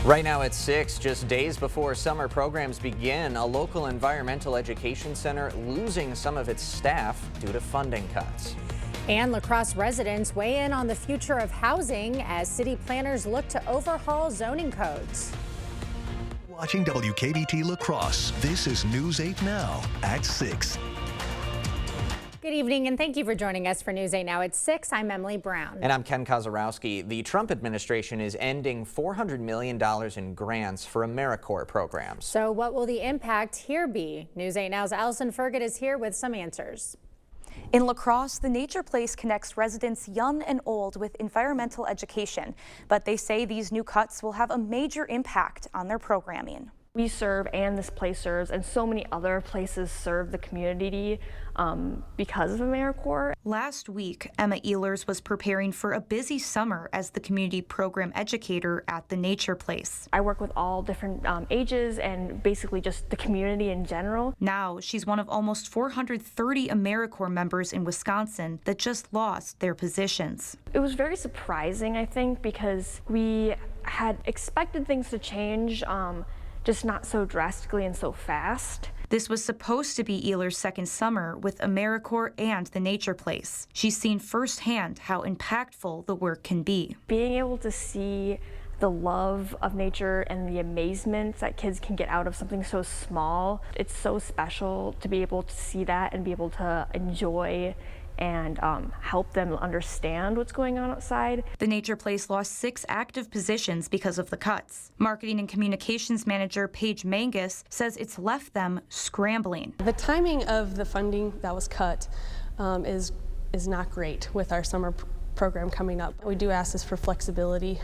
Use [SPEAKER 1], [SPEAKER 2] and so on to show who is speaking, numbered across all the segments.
[SPEAKER 1] Right now at 6, just days before summer programs begin, a local environmental education center losing some of its staff due to funding cuts.
[SPEAKER 2] And La Crosse residents weigh in on the future of housing as city planners look to overhaul zoning codes.
[SPEAKER 3] Watching WKBT La Crosse, this is News 8 Now at 6.
[SPEAKER 2] Good evening and thank you for joining us for News 8 Now at 6. I'm Emily Brown.
[SPEAKER 1] And I'm Ken Kozarowski. The Trump administration is ending $400 million in grants for AmeriCorps programs.
[SPEAKER 2] So what will the impact here be? News 8 Now's Allison Ferget is here with some answers.
[SPEAKER 4] In La Crosse, the Nature Place connects residents young and old with environmental education, but they say these new cuts will have a major impact on their programming.
[SPEAKER 5] We serve, and this place serves, and so many other places serve the community because of AmeriCorps.
[SPEAKER 4] Last week, Emma Ehlers was preparing for a busy summer as the community program educator at the Nature Place.
[SPEAKER 5] I work with all different ages and basically just the community in general.
[SPEAKER 4] Now, she's one of almost 430 AmeriCorps members in Wisconsin that just lost their positions.
[SPEAKER 5] It was very surprising, I think, because we had expected things to change, just not so drastically and so fast.
[SPEAKER 4] This was supposed to be Ehlers' second summer with AmeriCorps and the Nature Place. She's seen firsthand how impactful the work can be.
[SPEAKER 5] Being able to see the love of nature and the amazement that kids can get out of something so small, it's so special to be able to see that and be able to enjoy and help them understand what's going on outside.
[SPEAKER 4] The Nature Place lost 6 active positions because of the cuts. Marketing and Communications Manager Paige Mangus says it's left them scrambling.
[SPEAKER 6] The timing of the funding that was cut is not great with our summer program coming up. We do ask this for flexibility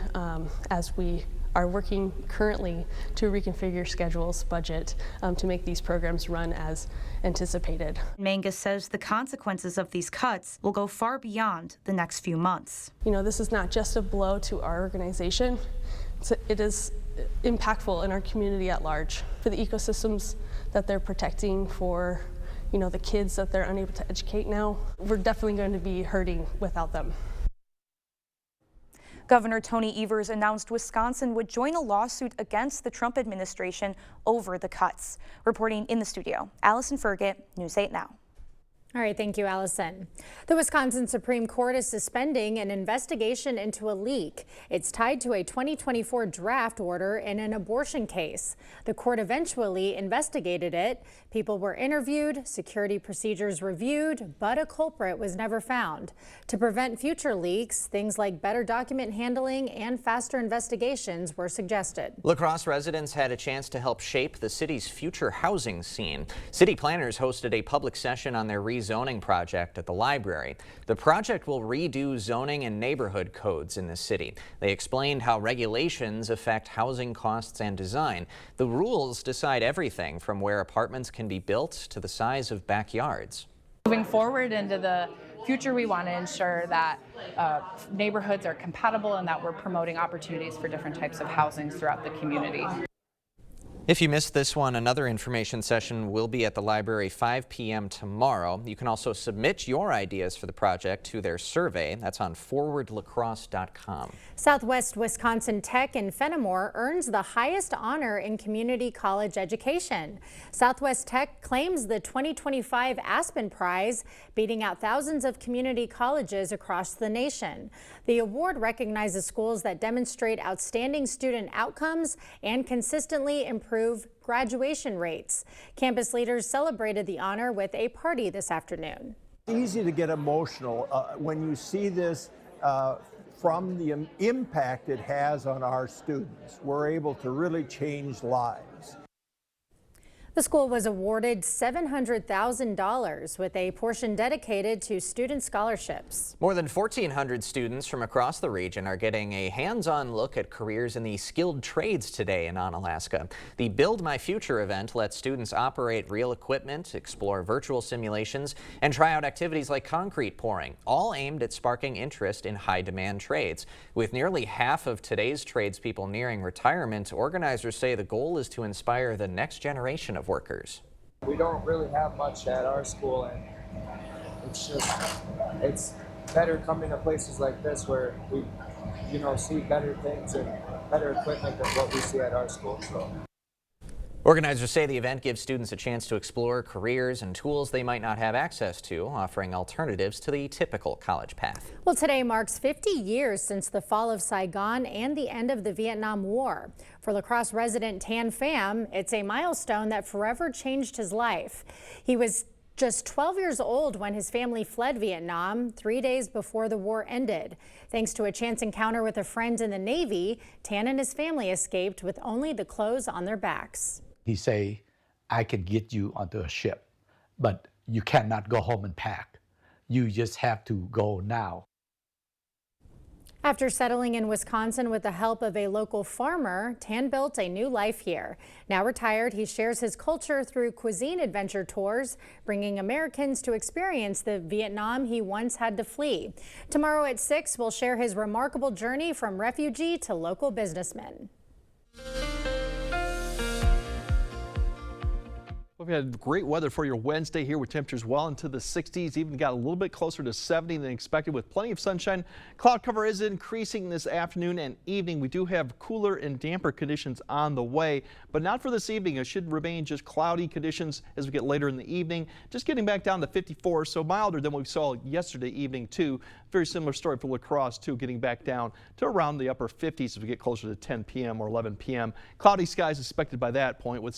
[SPEAKER 6] as we are working currently to reconfigure schedules, budget, to make these programs run as anticipated.
[SPEAKER 4] Mangus says the consequences of these cuts will go far beyond the next few months.
[SPEAKER 6] You know, this is not just a blow to our organization, it is impactful in our community at large, for the ecosystems that they're protecting, for the kids that they're unable to educate now. We're definitely going to be hurting without them.
[SPEAKER 4] Governor Tony Evers announced Wisconsin would join a lawsuit against the Trump administration over the cuts. Reporting in the studio, Allison Ferget, News 8 Now.
[SPEAKER 2] All right, thank you, Allison. The Wisconsin Supreme Court is suspending an investigation into a leak. It's tied to a 2024 draft order in an abortion case. The court eventually investigated it. People were interviewed, security procedures reviewed, but a culprit was never found. To prevent future leaks, things like better document handling and faster investigations were suggested.
[SPEAKER 1] La Crosse residents had a chance to help shape the city's future housing scene. City planners hosted a public session on their rezoning project at the library. The project will redo zoning and neighborhood codes in the city. They explained how regulations affect housing costs and design. The rules decide everything from where apartments can be built to the size of backyards.
[SPEAKER 7] Moving forward into the future, we want to ensure that neighborhoods are compatible and that we're promoting opportunities for different types of housing throughout the community.
[SPEAKER 1] If you missed this one, another information session will be at the library 5 p.m. tomorrow. You can also submit your ideas for the project to their survey. That's on forwardlacrosse.com.
[SPEAKER 2] Southwest Wisconsin Tech in Fenimore earns the highest honor in community college education. Southwest Tech claims the 2025 Aspen Prize, beating out thousands of community colleges across the nation. The award recognizes schools that demonstrate outstanding student outcomes and consistently improve graduation rates. Campus leaders celebrated the honor with a party this afternoon.
[SPEAKER 8] It's easy to get emotional when you see this from the impact it has on our students. We're able to really change lives.
[SPEAKER 2] The school was awarded $700,000 with a portion dedicated to student scholarships.
[SPEAKER 1] More than 1,400 students from across the region are getting a hands-on look at careers in the skilled trades today in Onalaska. The Build My Future event lets students operate real equipment, explore virtual simulations, and try out activities like concrete pouring, all aimed at sparking interest in high-demand trades. With nearly half of today's tradespeople nearing retirement, organizers say the goal is to inspire the next generation of workers.
[SPEAKER 9] We don't really have much at our school, and it's better coming to places like this where we see better things and better equipment than what we see at our school. So.
[SPEAKER 1] Organizers say the event gives students a chance to explore careers and tools they might not have access to, offering alternatives to the typical college path.
[SPEAKER 2] Well, today marks 50 years since the fall of Saigon and the end of the Vietnam War. For La Crosse resident Tan Pham, it's a milestone that forever changed his life. He was just 12 years old when his family fled Vietnam 3 days before the war ended. Thanks to a chance encounter with a friend in the Navy, Tan and his family escaped with only the clothes on their backs.
[SPEAKER 10] He say, I can get you onto a ship, but you cannot go home and pack. You just have to go now.
[SPEAKER 2] After settling in Wisconsin with the help of a local farmer, Tan built a new life here. Now retired, he shares his culture through cuisine adventure tours, bringing Americans to experience the Vietnam he once had to flee. Tomorrow at 6, we'll share his remarkable journey from refugee to local businessman.
[SPEAKER 11] We've had great weather for your Wednesday here with temperatures well into the 60s, even got a little bit closer to 70 than expected with plenty of sunshine. Cloud cover is increasing this afternoon and evening. We do have cooler and damper conditions on the way, but not for this evening. It should remain just cloudy conditions as we get later in the evening. Just getting back down to 54, so milder than what we saw yesterday evening too. Very similar story for La Crosse too, getting back down to around the upper 50s as we get closer to 10 p.m. or 11 p.m. Cloudy skies expected by that point with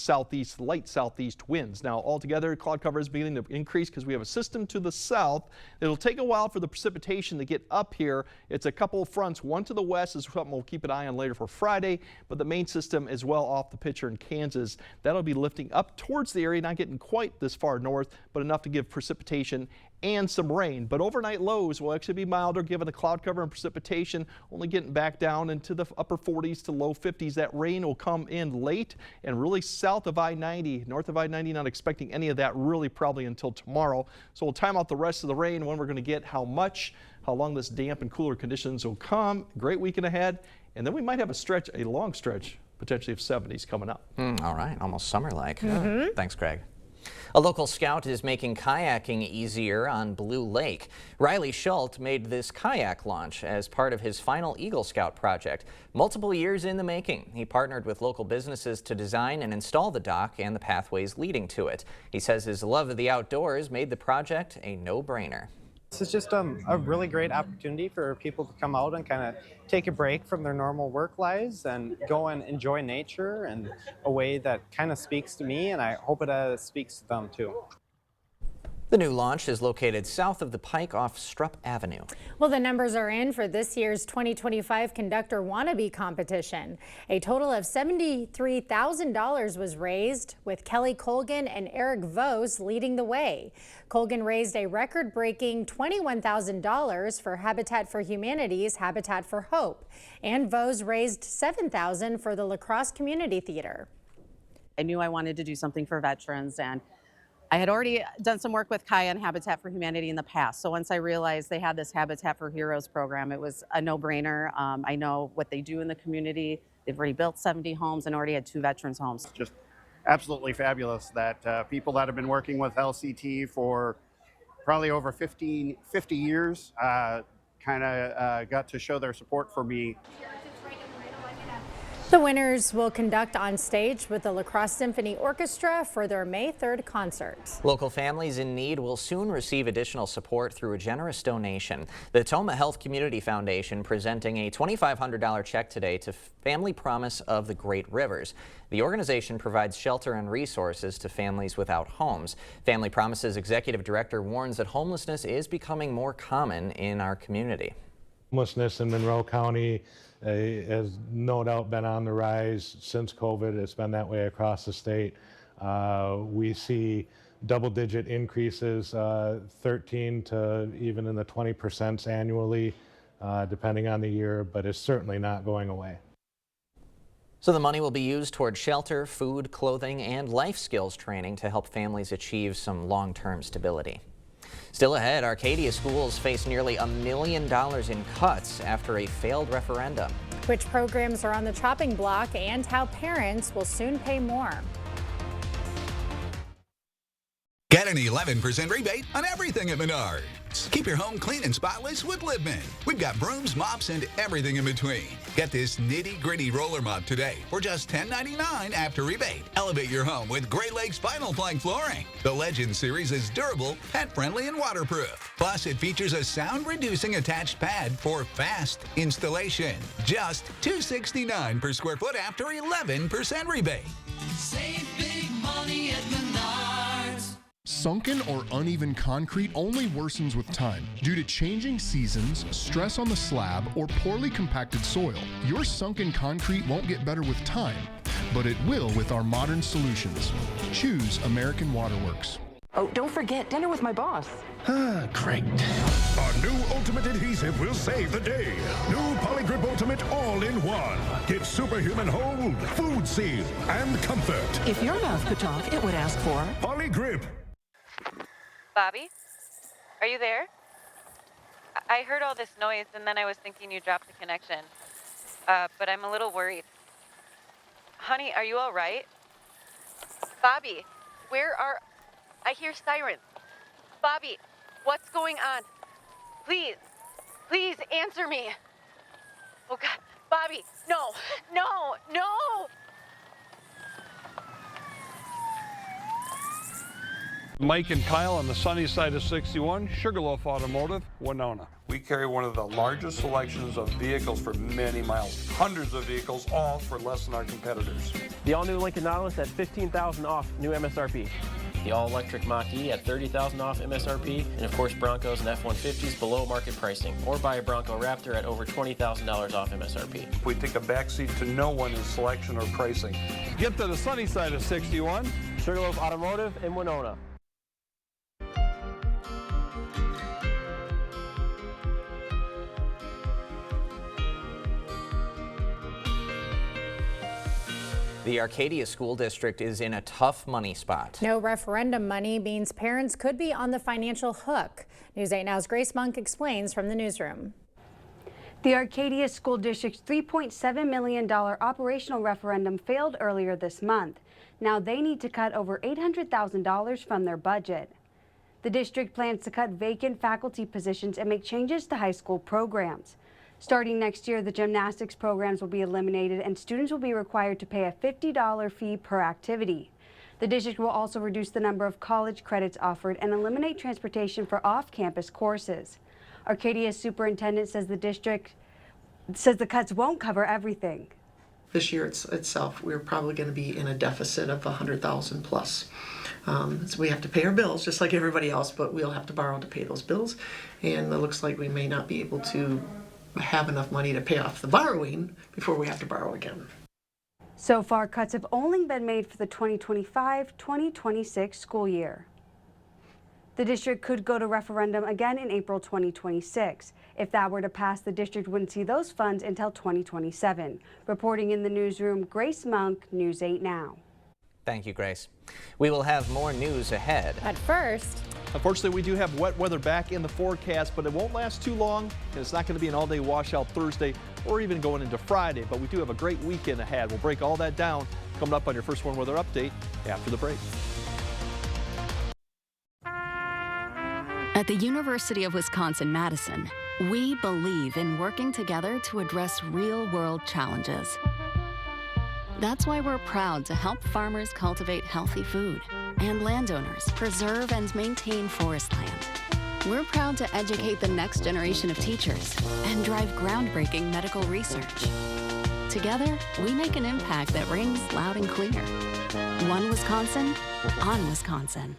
[SPEAKER 11] light southeast winds. Now altogether, cloud cover is beginning to increase because we have a system to the south. It'll take a while for the precipitation to get up here. It's a couple of fronts. One to the west is something we'll keep an eye on later for Friday, but the main system is well off the picture in Kansas. That'll be lifting up towards the area, not getting quite this far north, but enough to give precipitation and some rain. But overnight lows will actually be milder given the cloud cover and precipitation, only getting back down into the upper 40s to low 50s. That rain will come in late and really south of I-90, north of I-90, not expecting any of that really probably until tomorrow. So we'll time out the rest of the rain, when we're going to get, how much, how long this damp and cooler conditions will come. Great weekend ahead, and then we might have a long stretch potentially of 70s coming up.
[SPEAKER 1] All right, almost summer-like. Thanks, Craig. A local scout is making kayaking easier on Blue Lake. Riley Schultz made this kayak launch as part of his final Eagle Scout project. Multiple years in the making, he partnered with local businesses to design and install the dock and the pathways leading to it. He says his love of the outdoors made the project a no-brainer.
[SPEAKER 12] This is just a really great opportunity for people to come out and kind of take a break from their normal work lives and go and enjoy nature in a way that kind of speaks to me, and I hope it speaks to them too.
[SPEAKER 1] The new launch is located south of the Pike off Strupp Avenue.
[SPEAKER 2] Well, the numbers are in for this year's 2025 Conductor Wannabe competition. A total of $73,000 was raised, with Kelly Colgan and Eric Vose leading the way. Colgan raised a record-breaking $21,000 for Habitat for Humanity's Habitat for Hope, and Vose raised $7,000 for the La Crosse Community Theater.
[SPEAKER 13] I knew I wanted to do something for veterans, and I had already done some work with Kaya and Habitat for Humanity in the past. So once I realized they had this Habitat for Heroes program, it was a no-brainer. I know what they do in the community. They've already built 70 homes and already had 2 veterans homes.
[SPEAKER 14] Just absolutely fabulous that people that have been working with LCT for probably over 50 years kind of got to show their support for me.
[SPEAKER 2] The winners will conduct on stage with the La Crosse Symphony Orchestra for their May 3rd concert.
[SPEAKER 1] Local families in need will soon receive additional support through a generous donation. The Toma Health Community Foundation presenting a $2,500 check today to Family Promise of the Great Rivers. The organization provides shelter and resources to families without homes. Family Promise's executive director warns that homelessness is becoming more common in our community.
[SPEAKER 15] Homelessness in Monroe County has no doubt been on the rise since COVID. It's been that way across the state. We see double-digit increases, 13 to even in the 20% annually, depending on the year, but it's certainly not going away.
[SPEAKER 1] So the money will be used toward shelter, food, clothing, and life skills training to help families achieve some long-term stability. Still ahead, Arcadia schools face nearly $1 million in cuts after a failed referendum.
[SPEAKER 2] Which programs are on the chopping block and how parents will soon pay more.
[SPEAKER 16] Get an 11% rebate on everything at Menards. Keep your home clean and spotless with Livman. We've got brooms, mops, and everything in between. Get this nitty-gritty roller mop today for just $10.99 after rebate. Elevate your home with Great Lakes Vinyl Plank flooring. The Legend series is durable, pet-friendly, and waterproof. Plus, it features a sound-reducing attached pad for fast installation. Just $269 per square foot after 11% rebate.
[SPEAKER 17] Save big money at Menards.
[SPEAKER 18] Sunken or uneven concrete only worsens with time due to changing seasons, stress on the slab, or poorly compacted soil. Your sunken concrete won't get better with time, but it will with our modern solutions. Choose American Waterworks.
[SPEAKER 19] Oh, don't forget dinner with my boss.
[SPEAKER 20] Great. Our new Ultimate Adhesive will save the day. New Polygrip Ultimate All-in-One. Gives superhuman hold, food seal, and comfort.
[SPEAKER 19] If your mouth could talk, it would ask for
[SPEAKER 20] Polygrip.
[SPEAKER 21] Bobby, are you there? I heard all this noise and then I was thinking you dropped the connection. But I'm a little worried. Honey, are you all right? Bobby, I hear sirens. Bobby, what's going on? Please answer me. Oh God, Bobby, no.
[SPEAKER 22] Mike and Kyle on the sunny side of 61, Sugarloaf Automotive, Winona.
[SPEAKER 23] We carry one of the largest selections of vehicles for many miles. Hundreds of vehicles, all for less than our competitors.
[SPEAKER 24] The all-new Lincoln Nautilus at $15,000 off new MSRP.
[SPEAKER 25] The all-electric Mach-E at $30,000 off MSRP, and of course Broncos and F-150s below market pricing, or buy a Bronco Raptor at over $20,000 off MSRP.
[SPEAKER 23] We take a backseat to no one in selection or pricing.
[SPEAKER 22] Get to the sunny side of 61,
[SPEAKER 24] Sugarloaf Automotive in Winona.
[SPEAKER 1] The Arcadia School District is in a tough money spot.
[SPEAKER 2] No referendum money means parents could be on the financial hook. News 8 Now's Grace Monk explains from the newsroom.
[SPEAKER 26] The Arcadia School District's $3.7 million operational referendum failed earlier this month. Now they need to cut over $800,000 from their budget. The district plans to cut vacant faculty positions and make changes to high school programs. Starting next year, the gymnastics programs will be eliminated and students will be required to pay a $50 fee per activity. The district will also reduce the number of college credits offered and eliminate transportation for off-campus courses. Arcadia's superintendent says the cuts won't cover everything.
[SPEAKER 27] This year itself, we're probably going to be in a deficit of $100,000 plus. So we have to pay our bills just like everybody else, but we'll have to borrow to pay those bills. And it looks like we may not be able to have enough money to pay off the borrowing before we have to borrow again.
[SPEAKER 26] So far, cuts have only been made for the 2025-2026 school year. The district could go to referendum again in April 2026. If that were to pass, the district wouldn't see those funds until 2027. Reporting in the newsroom, Grace Monk, News 8 Now.
[SPEAKER 1] Thank you, Grace. We will have more news ahead.
[SPEAKER 2] But first,
[SPEAKER 11] unfortunately, we do have wet weather back in the forecast, but it won't last too long, and it's not going to be an all-day washout Thursday or even going into Friday, but we do have a great weekend ahead. We'll break all that down coming up on your First Warn Weather Update after the break.
[SPEAKER 28] At the University of Wisconsin-Madison, we believe in working together to address real-world challenges. That's why we're proud to help farmers cultivate healthy food and landowners preserve and maintain forest land. We're proud to educate the next generation of teachers and drive groundbreaking medical research. Together, we make an impact that rings loud and clear. One Wisconsin, on Wisconsin.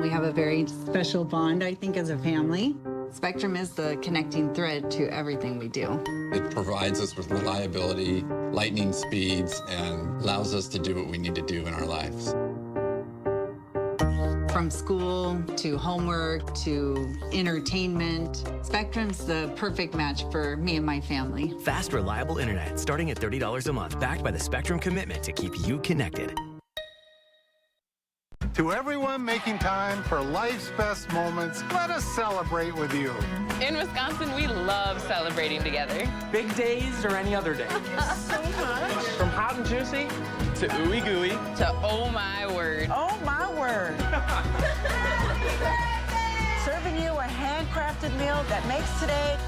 [SPEAKER 29] We have a very special bond, I think, as a family. Spectrum is the connecting thread to everything we do.
[SPEAKER 30] It provides us with reliability, lightning speeds, and allows us to do what we need to do in our lives.
[SPEAKER 29] From school to homework to entertainment, Spectrum's the perfect match for me and my family.
[SPEAKER 31] Fast, reliable internet starting at $30 a month, backed by the Spectrum commitment to keep you connected.
[SPEAKER 3] To everyone making time for life's best moments, let us celebrate with you.
[SPEAKER 4] In Wisconsin, we love celebrating together.
[SPEAKER 24] Big days or any other day.
[SPEAKER 4] So much.
[SPEAKER 24] From hot and juicy to ooey gooey
[SPEAKER 4] To oh my word.
[SPEAKER 5] Oh my word. Serving you a handcrafted meal that makes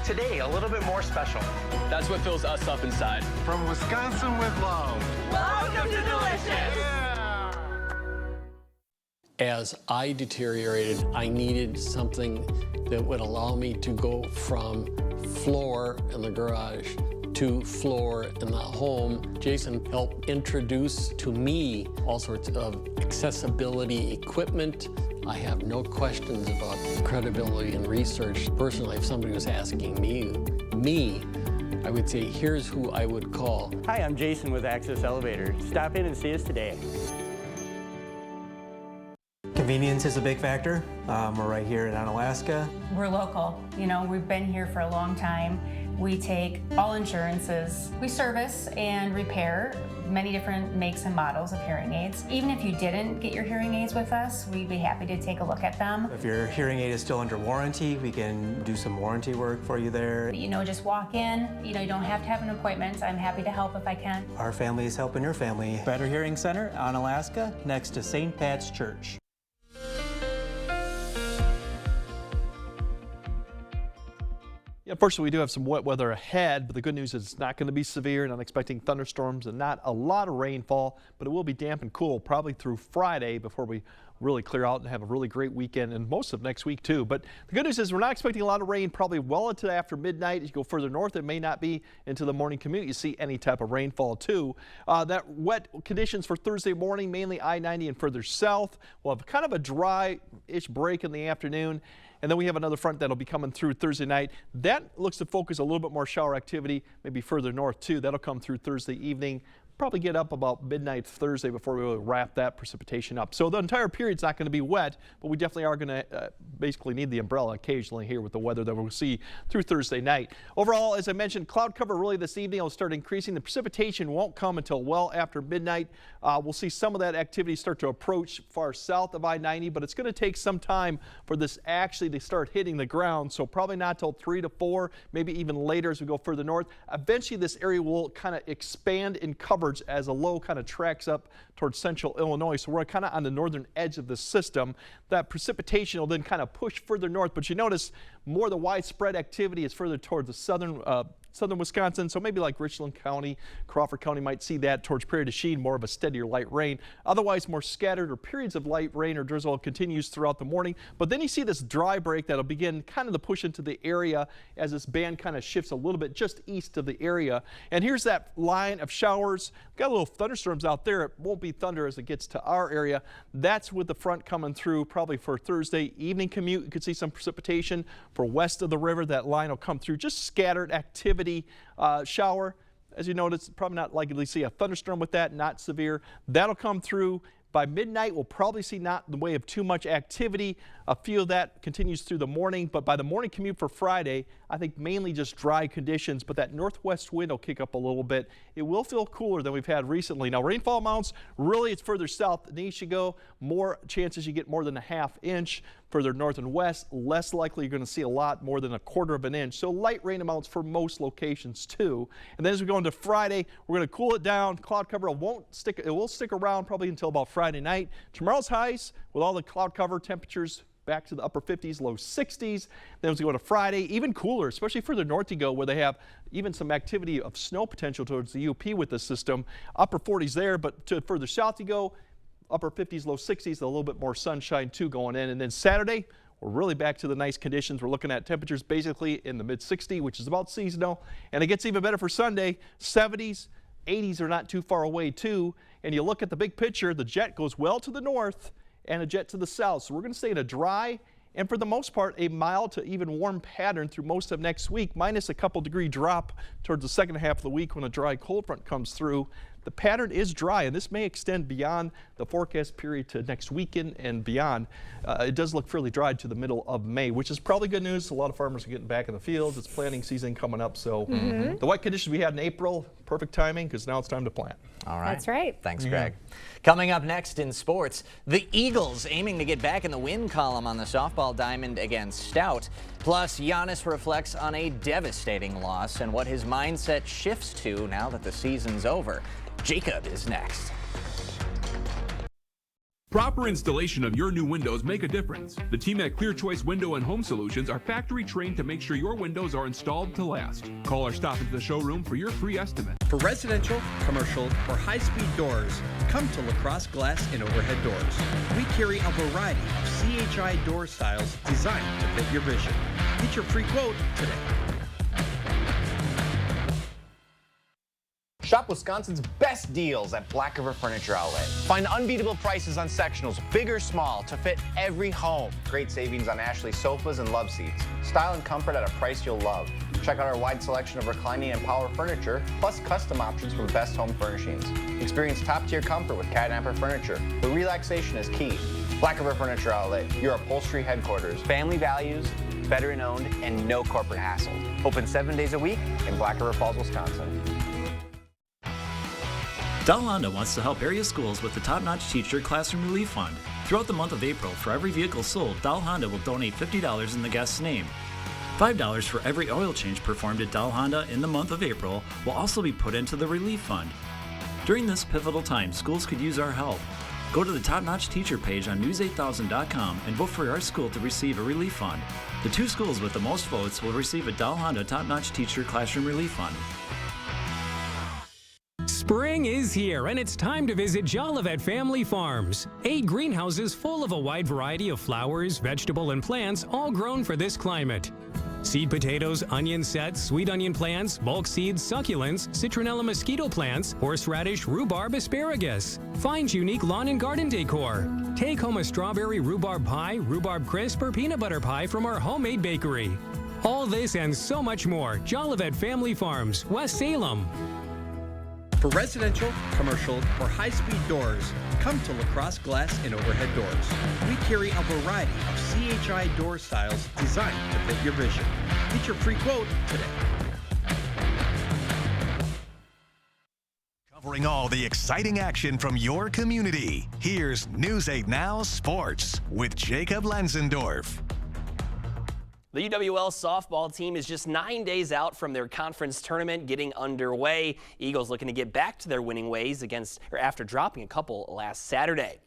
[SPEAKER 24] today a little bit more special. That's what fills us up inside.
[SPEAKER 3] From Wisconsin with love.
[SPEAKER 5] Welcome to Delicious.
[SPEAKER 6] As I deteriorated, I needed something that would allow me to go from floor in the garage to floor in the home. Jason helped introduce to me all sorts of accessibility equipment. I have no questions about credibility and research. Personally, if somebody was asking me, I would say, here's who I would call.
[SPEAKER 24] Hi, I'm Jason with Access Elevator. Stop in and see us today.
[SPEAKER 7] Convenience is a big factor. We're right here in Onalaska.
[SPEAKER 8] We're local. You know, we've been here for a long time. We take all insurances. We service and repair many different makes and models of hearing aids. Even if you didn't get your hearing aids with us, we'd be happy to take a look at them.
[SPEAKER 7] If your hearing aid is still under warranty, we can do some warranty work for you there.
[SPEAKER 8] You know, just walk in. You know, you don't have to have an appointment. I'm happy to help if I can.
[SPEAKER 7] Our family is helping your family. Better Hearing Center, Onalaska, next to St. Pat's Church.
[SPEAKER 11] Yeah, unfortunately, we do have some wet weather ahead, but the good news is it's not going to be severe, not expecting thunderstorms and not a lot of rainfall, but it will be damp and cool probably through Friday before we really clear out and have a really great weekend and most of next week too. But the good news is we're not expecting a lot of rain probably well into after midnight. As you go further north, it may not be into the morning commute. You see any type of rainfall too. That wet conditions for Thursday morning, mainly I-90 and further south. We'll have kind of a dry-ish break in the afternoon. And then we have another front that'll be coming through Thursday night. That looks to focus a little bit more shower activity, maybe further north too. That'll come through Thursday evening. Probably get up about midnight Thursday before we really wrap that precipitation up. So the entire period's not going to be wet, but we definitely are going to basically need the umbrella occasionally here with the weather that we'll see through Thursday night. Overall, as I mentioned, cloud cover really this evening will start increasing. The precipitation won't come until well after midnight. We'll see some of that activity start to approach far south of I-90, but it's going to take some time for this actually to start hitting the ground. So probably not till 3 to 4, maybe even later as we go further north. Eventually, this area will kind of expand in coverage as a low kind of tracks up towards central Illinois. So we're kind of on the northern edge of the system. That precipitation will then kind of push further north, but you notice more of the widespread activity is further toward the southern Wisconsin, so maybe like Richland County, Crawford County might see that towards Prairie du Chien, more of a steadier light rain. Otherwise, more scattered or periods of light rain or drizzle continues throughout the morning. But then you see this dry break that'll begin kind of the push into the area as this band kind of shifts a little bit just east of the area. And here's that line of showers. Got a little thunderstorms out there. It won't be thunder as it gets to our area. That's with the front coming through probably for Thursday evening commute. You could see some precipitation for west of the river. That line will come through, just scattered activity. Shower. As you notice, probably not likely to see a thunderstorm with that, not severe. That'll come through. By midnight, we'll probably see not in the way of too much activity. A few of that continues through the morning, but by the morning commute for Friday, I think mainly just dry conditions, but that northwest wind will kick up a little bit. It will feel cooler than we've had recently. Now, rainfall amounts, really it's further south than east you go. More chances you get more than a ½ inch. Further north and west, less likely you're going to see a lot more than a quarter of an inch. So light rain amounts for most locations too. And then as we go into Friday, we're going to cool it down. Cloud cover it will stick around probably until about Friday night. Tomorrow's highs with all the cloud cover temperatures back to the upper 50s, low 60s. Then as we go to Friday, even cooler, especially further north you go where they have even some activity of snow potential towards the UP with this system. Upper 40s there, but to further south you go, upper 50s, low 60s, a little bit more sunshine too going in. And then Saturday, we're really back to the nice conditions. We're looking at temperatures basically in the mid 60s, which is about seasonal. And it gets even better for Sunday, 70s, 80s are not too far away too. And you look at the big picture, the jet goes well to the north and a jet to the south. So we're going to stay in a dry and for the most part a mild to even warm pattern through most of next week, minus a couple degree drop towards the second half of the week when a dry cold front comes through. The pattern is dry, and this may extend beyond the forecast period to next weekend and beyond. It does look fairly dry to the middle of May, which is probably good news. A lot of farmers are getting back in the fields. It's planting season coming up, so the wet conditions we had in April, perfect timing, because now it's time to plant.
[SPEAKER 1] All right.
[SPEAKER 2] That's right.
[SPEAKER 1] Thanks, Greg. Coming up next in sports, the Eagles aiming to get back in the win column on the softball diamond against Stout. Plus, Giannis reflects on a devastating loss and what his mindset shifts to now that the season's over. Jacob is next.
[SPEAKER 9] Proper installation of your new windows make a difference. The team at Clear Choice Window and Home Solutions are factory trained to make sure your windows are installed to last. Call or stop into the showroom for your free estimate.
[SPEAKER 10] For residential, commercial, or high-speed doors, come to LaCrosse Glass and Overhead Doors. We carry a variety of CHI door styles designed to fit your vision. Get your free quote today.
[SPEAKER 12] Shop Wisconsin's best deals at Black River Furniture Outlet. Find unbeatable prices on sectionals, big or small, to fit every home. Great savings on Ashley sofas and love seats. Style and comfort at a price you'll love. Check out our wide selection of reclining and power furniture, plus custom options from Best Home Furnishings. Experience top-tier comfort with Catnapper Furniture, where relaxation is key. Black River Furniture Outlet, your upholstery headquarters. Family values, veteran-owned, and no corporate hassle. Open 7 days a week in Black River Falls, Wisconsin.
[SPEAKER 13] Dell Honda wants to help area schools with the Top-Notch Teacher Classroom Relief Fund. Throughout the month of April, for every vehicle sold, Dell Honda will donate $50 in the guest's name. $5 for every oil change performed at Dell Honda in the month of April will also be put into the Relief Fund. During this pivotal time, schools could use our help. Go to the Top-Notch Teacher page on news8000.com and vote for our school to receive a relief fund. The 2 schools with the most votes will receive a Dell Honda Top-Notch Teacher Classroom Relief Fund.
[SPEAKER 14] Spring is here, and it's time to visit Jolivet Family Farms. 8 greenhouses full of a wide variety of flowers, vegetable, and plants, all grown for this climate. Seed potatoes, onion sets, sweet onion plants, bulk seeds, succulents, citronella mosquito plants, horseradish, rhubarb, asparagus. Find unique lawn and garden decor. Take home a strawberry rhubarb pie, rhubarb crisp, or peanut butter pie from our homemade bakery. All this and so much more. Jolivet Family Farms, West Salem.
[SPEAKER 10] For residential, commercial, or high-speed doors, come to LaCrosse Glass and Overhead Doors. We carry a variety of CHI door styles designed to fit your vision. Get your free quote today.
[SPEAKER 15] Covering all the exciting action from your community, here's News 8 Now Sports with Jacob Lenzendorf.
[SPEAKER 16] The UWL softball team is just 9 days out from their conference tournament getting underway. Eagles looking to get back to their winning ways after dropping a couple last Saturday.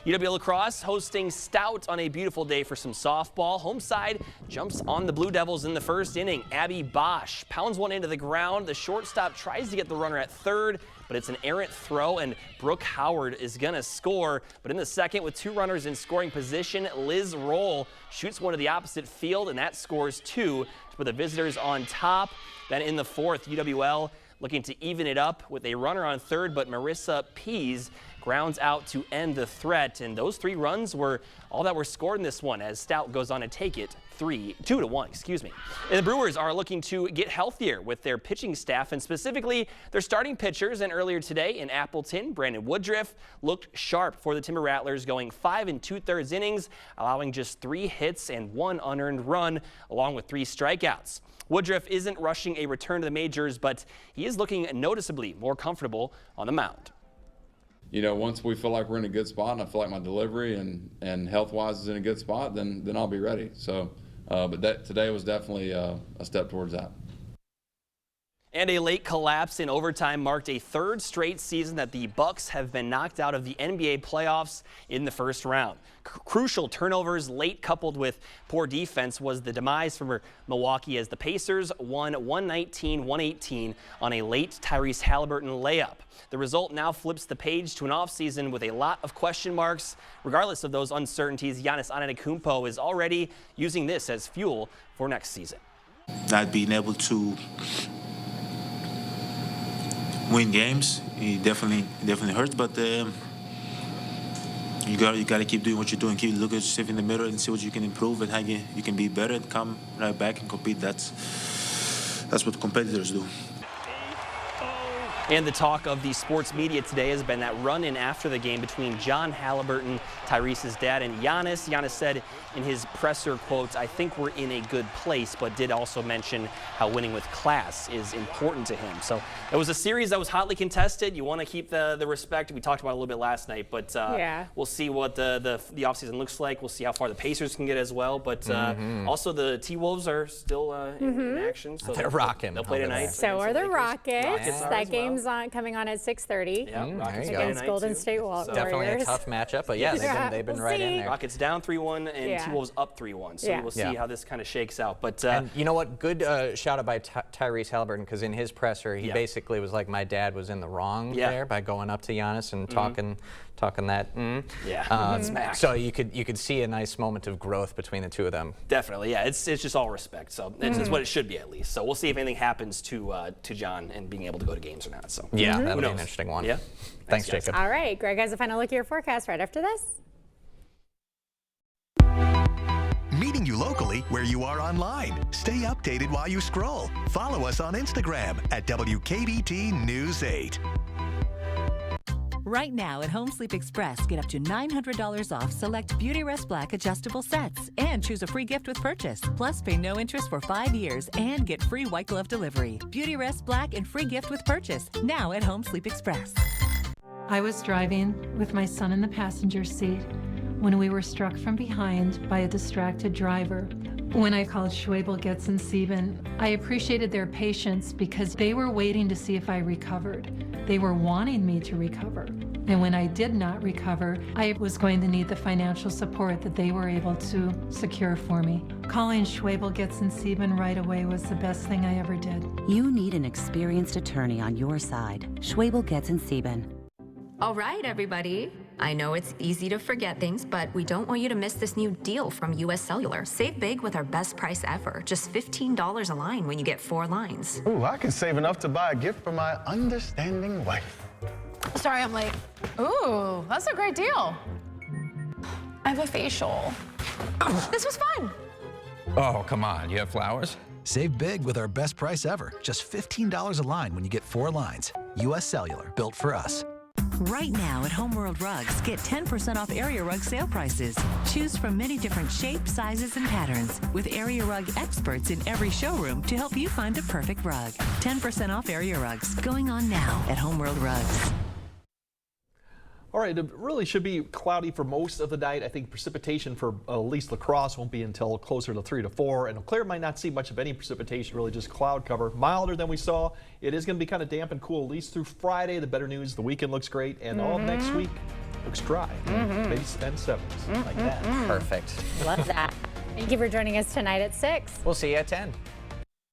[SPEAKER 16] UW Lacrosse hosting Stout on a beautiful day for some softball. Home side jumps on the Blue Devils in the first inning. Abby Bosch pounds one into the ground. The shortstop tries to get the runner at third, but it's an errant throw, and Brooke Howard is going to score. But in the second, with 2 runners in scoring position, Liz Roll shoots one to the opposite field, and that scores 2 to put the visitors on top. Then in the fourth, UWL looking to even it up with a runner on third, but Marissa Pease grounds out to end the threat. And those 3 runs were all that were scored in this one, as Stout goes on to take it 2-1. And the Brewers are looking to get healthier with their pitching staff, and specifically their starting pitchers. And earlier today in Appleton, Brandon Woodruff looked sharp for the Timber Rattlers, going 5 2/3 innings, allowing just 3 hits and 1 unearned run, along with 3 strikeouts. Woodruff isn't rushing a return to the majors, but he is looking noticeably more comfortable on the mound.
[SPEAKER 17] You know, once we feel like we're in a good spot, and I feel like my delivery and health-wise is in a good spot, then I'll be ready. So, but today was definitely a step towards that.
[SPEAKER 16] And a late collapse in overtime marked a 3rd straight season that the Bucks have been knocked out of the NBA playoffs in the first round. Crucial turnovers late, coupled with poor defense, was the demise for Milwaukee, as the Pacers won 119-118 on a late Tyrese Halliburton layup. The result now flips the page to an offseason with a lot of question marks. Regardless of those uncertainties, Giannis Antetokounmpo is already using this as fuel for next season.
[SPEAKER 18] Not being able to win games, it definitely hurts, but you got to keep doing what you're doing. Keep looking at yourself in the mirror and see what you can improve and how you can be better and come right back and compete. That's what competitors do.
[SPEAKER 16] And the talk of the sports media today has been that run-in after the game between John Halliburton, Tyrese's dad, and Giannis. Giannis said in his presser quotes, "I think we're in a good place," but did also mention how winning with class is important to him. So it was a series that was hotly contested. You want to keep the respect. We talked about it a little bit last night, but we'll see what the offseason looks like. We'll see how far the Pacers can get as well. But also the T-Wolves are still in action. So
[SPEAKER 1] they're rocking.
[SPEAKER 16] They'll play tonight.
[SPEAKER 2] So are the Rockets.
[SPEAKER 16] Are
[SPEAKER 2] That
[SPEAKER 16] as
[SPEAKER 2] game's coming on at 6:30 against Golden State Warriors.
[SPEAKER 1] Definitely a tough matchup, but yeah, they've been
[SPEAKER 2] we'll
[SPEAKER 1] right
[SPEAKER 2] see.
[SPEAKER 1] in there.
[SPEAKER 16] Rockets down 3-1 and T-Wolves up 3-1. So we'll see how this kind of shakes out. But
[SPEAKER 1] and you know what? Good shout out by Tyrese Halliburton, because in his presser, he basically was like, my dad was in the wrong there by going up to Giannis and talking that.
[SPEAKER 16] Smack.
[SPEAKER 1] So you could see a nice moment of growth between the two of them.
[SPEAKER 16] Definitely, yeah. It's just all respect. So it's what it should be at least. So we'll see if anything happens to John and being able to go to games or not. So
[SPEAKER 1] yeah, that'll be an interesting one.
[SPEAKER 16] Yeah.
[SPEAKER 1] Thanks, Jacob.
[SPEAKER 2] All right, Greg has a final look at your forecast right after this.
[SPEAKER 15] Meeting you locally where you are online. Stay updated while you scroll. Follow us on Instagram at WKBT News 8.
[SPEAKER 19] Right now at Home Sleep Express, get up to $900 off select Beautyrest Black adjustable sets and choose a free gift with purchase. Plus, pay no interest for 5 years and get free white glove delivery. Beautyrest Black and free gift with purchase. Now at Home Sleep Express.
[SPEAKER 20] I was driving with my son in the passenger seat when we were struck from behind by a distracted driver. When I called Schwebel, Getz & Sieben, I appreciated their patience because they were waiting to see if I recovered. They were wanting me to recover. And when I did not recover, I was going to need the financial support that they were able to secure for me. Calling Schwebel, Getz & Sieben right away was the best thing I ever did.
[SPEAKER 21] You need an experienced attorney on your side. Schwebel, Getz & Sieben.
[SPEAKER 22] All right, everybody. I know it's easy to forget things, but we don't want you to miss this new deal from US Cellular. Save big with our best price ever. Just $15 a line when you get 4 lines.
[SPEAKER 23] Ooh, I can save enough to buy a gift for my understanding wife.
[SPEAKER 25] Sorry, I'm late. Ooh, that's a great deal. I have a facial. This was fun.
[SPEAKER 26] Oh, come on. You have flowers? Save big with our best price ever. Just $15 a line when you get 4 lines. US Cellular, built for us.
[SPEAKER 19] Right now at Home World Rugs, get 10% off area rug sale prices. Choose from many different shapes, sizes, and patterns with area rug experts in every showroom to help you find the perfect rug. 10% off area rugs going on now at Home World Rugs.
[SPEAKER 11] All right, it really should be cloudy for most of the night. I think precipitation for at least La Crosse won't be until closer to 3 to 4. And Eau Claire might not see much of any precipitation, really just cloud cover. Milder than we saw. It is going to be kind of damp and cool at least through Friday. The better news, the weekend looks great. And all next week looks dry. Maybe 70s, like that.
[SPEAKER 1] Perfect.
[SPEAKER 2] Love that. Thank you for joining us tonight at 6.
[SPEAKER 1] We'll see you at 10.